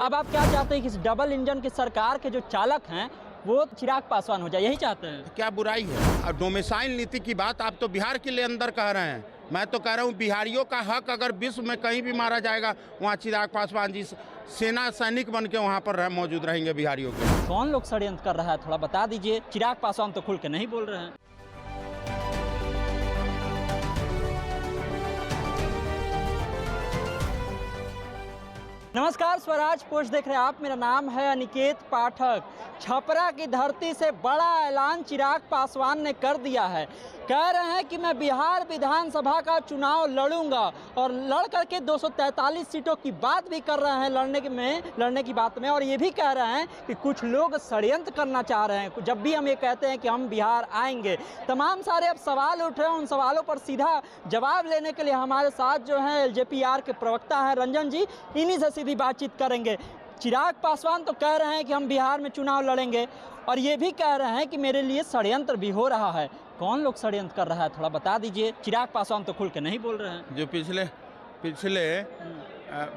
अब आप क्या चाहते हैं कि इस डबल इंजन की सरकार के जो चालक हैं वो चिराग पासवान हो जाए, यही चाहते हैं? क्या बुराई है? और डोमिसाइल नीति की बात आप तो बिहार के लिए अंदर कह रहे हैं। मैं तो कह रहा हूँ बिहारियों का हक अगर विश्व में कहीं भी मारा जाएगा वहाँ चिराग पासवान जी सेना सैनिक बन के वहाँ पर मौजूद रहेंगे बिहारियों के। कौन लोग षड्यंत्र कर रहा है थोड़ा बता दीजिए। चिराग पासवान तो खुल के नहीं बोल रहे हैं। नमस्कार, स्वराज पोस्ट देख रहे हैं आप। मेरा नाम है अनिकेत पाठक। छपरा की धरती से बड़ा ऐलान चिराग पासवान ने कर दिया है। कह रहे हैं कि मैं बिहार विधानसभा का चुनाव लड़ूंगा और लड़ करके 243 सीटों की बात भी कर रहे हैं लड़ने की बात में। और ये भी कह रहे हैं कि कुछ लोग षड्यंत्र करना चाह रहे हैं जब भी हम ये कहते हैं कि हम बिहार आएंगे। तमाम सारे अब सवाल उठ रहे हैं, उन सवालों पर सीधा जवाब लेने के लिए हमारे साथ जो है एलजेपीआर के प्रवक्ता हैं रंजन जी, इन्हीं से सीधी बातचीत करेंगे। चिराग पासवान तो कह रहे हैं कि हम बिहार में चुनाव लड़ेंगे और ये भी कह रहे हैं कि मेरे लिए षड्यंत्र भी हो रहा है। कौन लोग षड्यंत्र कर रहा है थोड़ा बता दीजिए। चिराग पासवान तो खुल के नहीं बोल रहे हैं। जो पिछले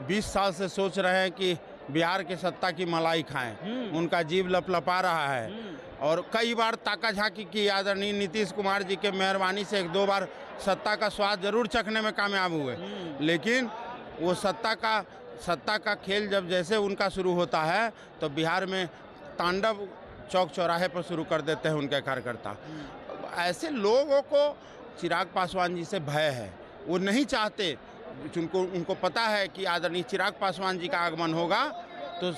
20 साल से सोच रहे हैं कि बिहार की सत्ता की मलाई खाएं, उनका जीव लपलपा रहा है। और कई बार ताका झांकी की आदरणीय नीतीश कुमार जी के मेहरबानी से 1-2 बार सत्ता का स्वाद जरूर चखने में कामयाब हुए, लेकिन वो सत्ता का खेल जब जैसे उनका शुरू होता है तो बिहार में तांडव चौक चौराहे पर शुरू कर देते हैं उनके कार्यकर्ता। ऐसे लोगों को चिराग पासवान जी से भय है। वो नहीं चाहते, उनको पता है कि आदरणीय चिराग पासवान जी का आगमन होगा तो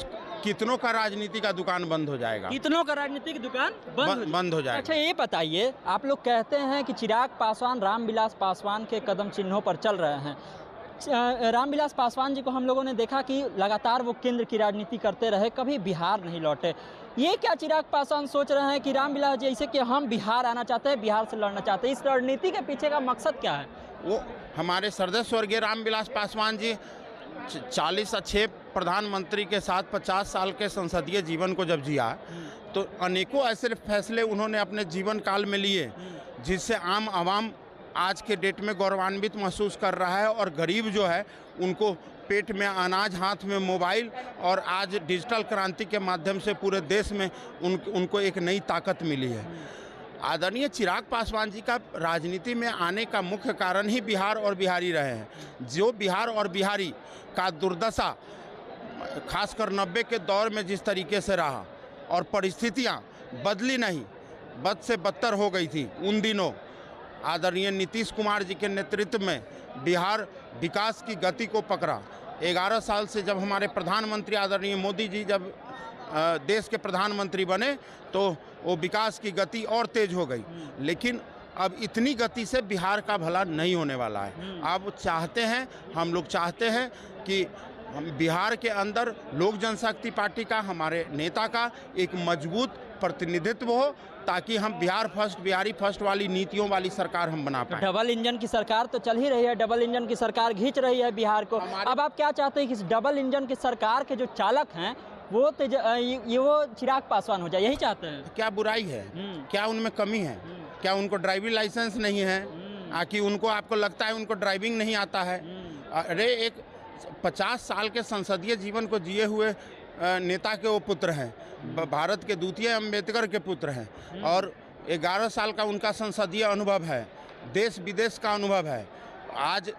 कितनों का राजनीति का दुकान बंद हो जाएगा। कितनों का राजनीति की दुकान बंद हो जाएगा। अच्छा, ये बताइए, आप लोग कहते हैं कि चिराग पासवान रामविलास पासवान के कदम चिन्हों पर चल रहे हैं। रामविलास पासवान जी को हम लोगों ने देखा कि लगातार वो केंद्र की राजनीति करते रहे, कभी बिहार नहीं लौटे। ये क्या चिराग पासवान सोच रहे हैं कि रामविलास जी ऐसे कि हम बिहार आना चाहते हैं, बिहार से लड़ना चाहते हैं? इस रणनीति के पीछे का मकसद क्या है? वो हमारे सर्वदेश स्वर्गीय रामविलास पासवान जी 46 प्रधानमंत्री के साथ 50 साल के संसदीय जीवन को जब जिया तो अनेकों ऐसे फैसले उन्होंने अपने जीवन काल में लिए जिससे आम आवाम आज के डेट में गौरवान्वित महसूस कर रहा है। और गरीब जो है उनको पेट में अनाज, हाथ में मोबाइल, और आज डिजिटल क्रांति के माध्यम से पूरे देश में उनको एक नई ताकत मिली है। आदरणीय चिराग पासवान जी का राजनीति में आने का मुख्य कारण ही बिहार और बिहारी रहे हैं। जो बिहार और बिहारी का दुर्दशा खासकर 90 के दौर में जिस तरीके से रहा और परिस्थितियां बदली नहीं, बद से बदतर हो गई थी, उन दिनों आदरणीय नीतीश कुमार जी के नेतृत्व में बिहार विकास की गति को पकड़ा। 11 साल से जब हमारे प्रधानमंत्री आदरणीय मोदी जी जब देश के प्रधानमंत्री बने तो वो विकास की गति और तेज हो गई। लेकिन अब इतनी गति से बिहार का भला नहीं होने वाला है। अब हम लोग चाहते हैं कि हम बिहार के अंदर लोक जनशक्ति पार्टी का, हमारे नेता का एक मजबूत प्रतिनिधित्व हो ताकि हम बिहार फर्स्ट, बिहारी फर्स्ट वाली नीतियों वाली सरकार हम बना पाएं। डबल इंजन की सरकार तो चल ही रही है, डबल इंजन की सरकार खींच रही है बिहार को। अब आप क्या चाहते हैं कि इस डबल इंजन की सरकार के जो चालक हैं वो चिराग पासवान हो जाए, यही चाहते हैं? क्या बुराई है? क्या उनमें कमी है? क्या उनको ड्राइविंग लाइसेंस नहीं है? कि आपको लगता है उनको ड्राइविंग नहीं आता है? अरे एक 50 साल के संसदीय जीवन को जिए हुए नेता के वो पुत्र हैं, भारत के द्वितीय अम्बेडकर के पुत्र हैं, और 11 साल का उनका संसदीय अनुभव है, देश विदेश का अनुभव है। आज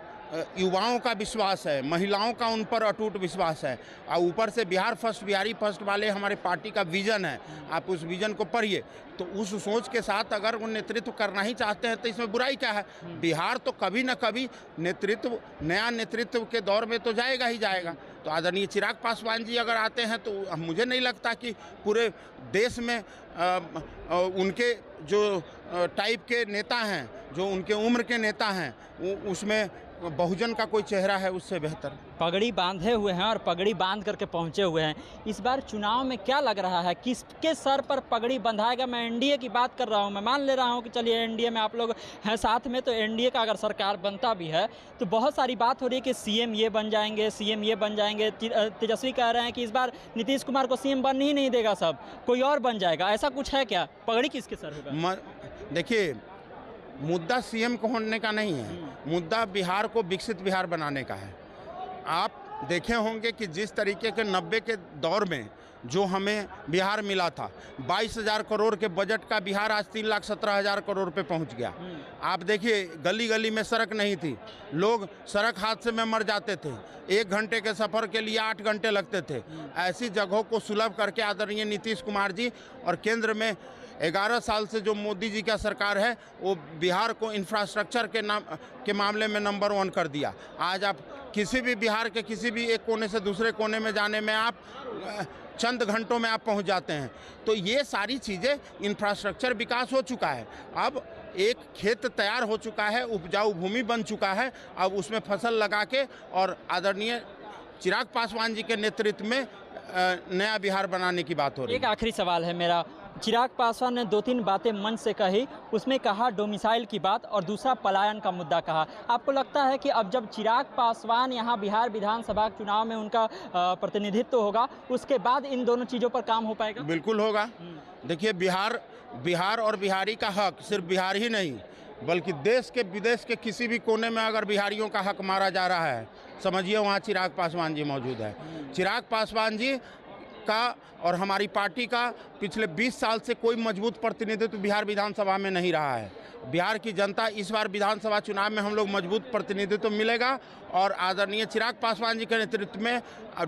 युवाओं का विश्वास है, महिलाओं का उन पर अटूट विश्वास है, और ऊपर से बिहार फर्स्ट, बिहारी फर्स्ट वाले हमारे पार्टी का विजन है। आप उस विजन को पढ़िए तो उस सोच के साथ अगर वो नेतृत्व करना ही चाहते हैं तो इसमें बुराई क्या है? बिहार तो कभी न कभी नया नेतृत्व के दौर में तो जाएगा ही जाएगा। तो आदरणीय चिराग पासवान जी अगर आते हैं तो मुझे नहीं लगता कि पूरे देश में उनके जो टाइप के नेता हैं, जो उनके उम्र के नेता हैं, उसमें बहुजन का कोई चेहरा है उससे बेहतर। पगड़ी बांधे हुए हैं और पगड़ी बांध करके पहुंचे हुए हैं। इस बार चुनाव में क्या लग रहा है, किसके सर पर पगड़ी बंधाएगा? मैं एनडीए की बात कर रहा हूं। मैं मान ले रहा हूं कि चलिए एनडीए में आप लोग हैं साथ में, तो एनडीए का अगर सरकार बनता भी है तो बहुत सारी बात हो रही है कि सीएम ये बन जाएंगे, सीएम ये बन जाएंगे। तेजस्वी कह रहे हैं कि इस बार नीतीश कुमार को सीएम बन ही नहीं देगा, सब कोई और बन जाएगा। ऐसा कुछ है क्या? पगड़ी किसके सर होगा? देखिए, मुद्दा सीएम को होने का नहीं है, मुद्दा बिहार को विकसित बिहार बनाने का है। आप देखे होंगे कि जिस तरीके के 90 के दौर में जो हमें बिहार मिला था, 22,000 करोड़ के बजट का बिहार आज 3,17,000 करोड़ पे पहुंच गया। आप देखिए, गली गली में सड़क नहीं थी, लोग सड़क हादसे में मर जाते थे, 1 घंटे के सफ़र के लिए 8 घंटे लगते थे। ऐसी जगहों को सुलभ करके आदरणीय नीतीश कुमार जी और केंद्र में 11 साल से जो मोदी जी का सरकार है, वो बिहार को इंफ्रास्ट्रक्चर के मामले में नंबर 1 कर दिया। आज आप किसी भी बिहार के किसी भी एक कोने से दूसरे कोने में जाने में आप चंद घंटों में आप पहुंच जाते हैं। तो ये सारी चीज़ें, इंफ्रास्ट्रक्चर विकास हो चुका है। अब एक खेत तैयार हो चुका है, उपजाऊ भूमि बन चुका है, अब उसमें फसल लगा के और आदरणीय चिराग पासवान जी के नेतृत्व में नया बिहार बनाने की बात हो रही है। एक आखिरी सवाल है मेरा, चिराग पासवान ने 2-3 बातें मंच से कही, उसमें कहा डोमिसाइल की बात और दूसरा पलायन का मुद्दा कहा। आपको लगता है कि अब जब चिराग पासवान यहाँ बिहार विधानसभा चुनाव में उनका प्रतिनिधित्व होगा, उसके बाद इन दोनों चीज़ों पर काम हो पाएगा? बिल्कुल होगा। देखिए, बिहार और बिहारी का हक सिर्फ बिहार ही नहीं, बल्कि देश के विदेश के किसी भी कोने में अगर बिहारियों का हक मारा जा रहा है, समझिए वहाँ चिराग पासवान जी मौजूद है। चिराग पासवान जी का और हमारी पार्टी का पिछले 20 साल से कोई मजबूत प्रतिनिधित्व बिहार विधानसभा में नहीं रहा है। बिहार की जनता इस बार विधानसभा चुनाव में हम लोग मजबूत प्रतिनिधित्व मिलेगा और आदरणीय चिराग पासवान जी के नेतृत्व में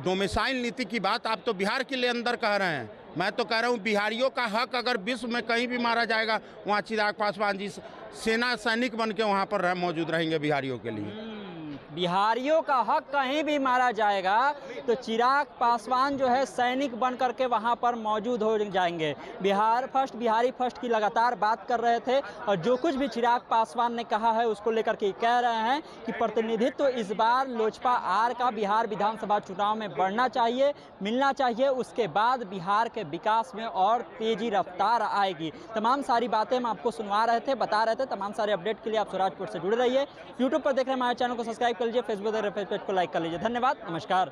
डोमिसाइल नीति की बात आप तो बिहार के लिए अंदर कह रहे हैं, मैं तो कह रहा हूँ बिहारियों का हक अगर विश्व में कहीं भी मारा जाएगा, वहाँ चिराग पासवान जी सेना सैनिक बन के वहाँ पर मौजूद रहेंगे बिहारियों के लिए। बिहारियों का हक कहीं भी मारा जाएगा तो चिराग पासवान जो है सैनिक बन करके वहां पर मौजूद हो जाएंगे। बिहार फर्स्ट, बिहारी फर्स्ट की लगातार बात कर रहे थे और जो कुछ भी चिराग पासवान ने कहा है उसको लेकर के कह रहे हैं कि प्रतिनिधित्व तो इस बार लोजपा आर का बिहार विधानसभा चुनाव में बढ़ना चाहिए, मिलना चाहिए, उसके बाद बिहार के विकास में और तेजी रफ्तार आएगी। तमाम सारी बातें हम आपको सुनवा रहे थे, बता रहे थे। तमाम सारे अपडेट के लिए आप स्वराजपुर से जुड़े रहिए। यूट्यूब पर देख रहे हैं हमारे चैनल को सब्सक्राइब कर लीजिए, फेसबुक पेज को लाइक कर लीजिए। धन्यवाद, नमस्कार।